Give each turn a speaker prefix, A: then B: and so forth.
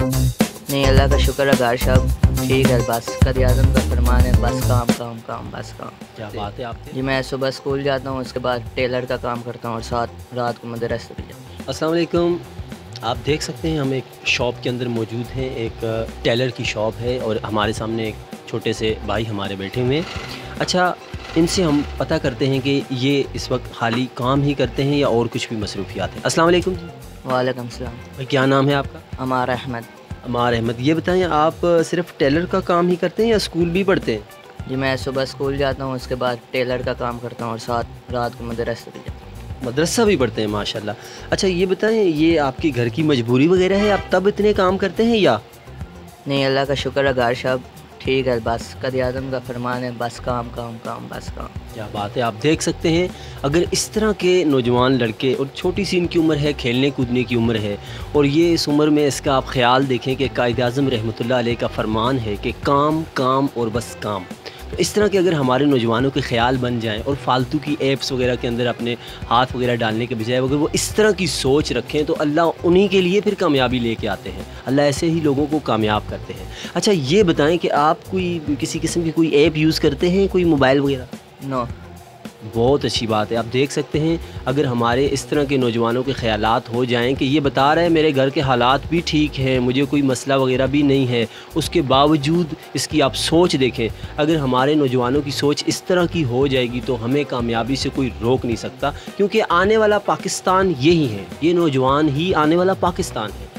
A: نہیں اللہ کا شکر ہے گھر شب ٹھیک ہے، بس قائد اعظم کا فرمان ہے بس کام کام کام بس کام۔
B: کیا بات ہے آپ کی۔
A: جی میں صبح اسکول جاتا ہوں، اس کے بعد ٹیلر کا کام کرتا ہوں اور ساتھ رات کو مدرسے بھی جاتا ہوں۔
B: السلام علیکم، آپ دیکھ سکتے ہیں ہم ایک شاپ کے اندر موجود ہیں، ایک ٹیلر کی شاپ ہے اور ہمارے سامنے ایک چھوٹے سے بھائی ہمارے بیٹھے ہوئے ہیں۔ اچھا، ان سے ہم پتہ کرتے ہیں کہ یہ اس وقت خالی کام ہی کرتے ہیں یا اور کچھ بھی مصروفیات ہیں۔ السلام علیکم جی۔
A: وعلیکم السلام۔
B: بھائی کیا نام ہے آپ کا؟
A: عمار احمد۔
B: عمار احمد، یہ بتائیں آپ صرف ٹیلر کا کام ہی کرتے ہیں یا اسکول بھی پڑھتے ہیں؟
A: جی میں صبح اسکول جاتا ہوں، اس کے بعد ٹیلر کا کام کرتا ہوں اور ساتھ رات کو مدرسے بھی جاتا ہوں۔
B: مدرسہ بھی پڑھتے ہیں، ماشاءاللہ۔ اچھا یہ بتائیں، یہ آپ کی گھر کی مجبوری وغیرہ ہے، آپ تب اتنے کام کرتے ہیں یا؟
A: نہیں اللہ کا شکر ہے گھر شب ٹھیک ہے، بس قائد اعظم کا فرمان ہے بس کام کام کام بس کام۔
B: کیا بات ہے، آپ دیکھ سکتے ہیں اگر اس طرح کے نوجوان لڑکے، اور چھوٹی سی ان کی عمر ہے، کھیلنے کودنے کی عمر ہے، اور یہ اس عمر میں اس کا آپ خیال دیکھیں کہ قائد اعظم رحمۃ اللہ علیہ کا فرمان ہے کہ کام کام اور بس کام۔ تو اس طرح کے اگر ہمارے نوجوانوں کے خیال بن جائیں اور فالتو کی ایپس وغیرہ کے اندر اپنے ہاتھ وغیرہ ڈالنے کے بجائے اگر وہ اس طرح کی سوچ رکھیں تو اللہ انہی کے لیے پھر کامیابی لے کے آتے ہیں، اللہ ایسے ہی لوگوں کو کامیاب کرتے ہیں۔ اچھا یہ بتائیں کہ آپ کوئی کسی قسم کی کوئی ایپ یوز کرتے ہیں، کوئی موبائل وغیرہ؟
A: نو۔
B: بہت اچھی بات ہے، آپ دیکھ سکتے ہیں اگر ہمارے اس طرح کے نوجوانوں کے خیالات ہو جائیں کہ یہ بتا رہا ہے میرے گھر کے حالات بھی ٹھیک ہیں، مجھے کوئی مسئلہ وغیرہ بھی نہیں ہے، اس کے باوجود اس کی آپ سوچ دیکھیں، اگر ہمارے نوجوانوں کی سوچ اس طرح کی ہو جائے گی تو ہمیں کامیابی سے کوئی روک نہیں سکتا، کیونکہ آنے والا پاکستان یہی ہے، یہ نوجوان ہی آنے والا پاکستان ہے۔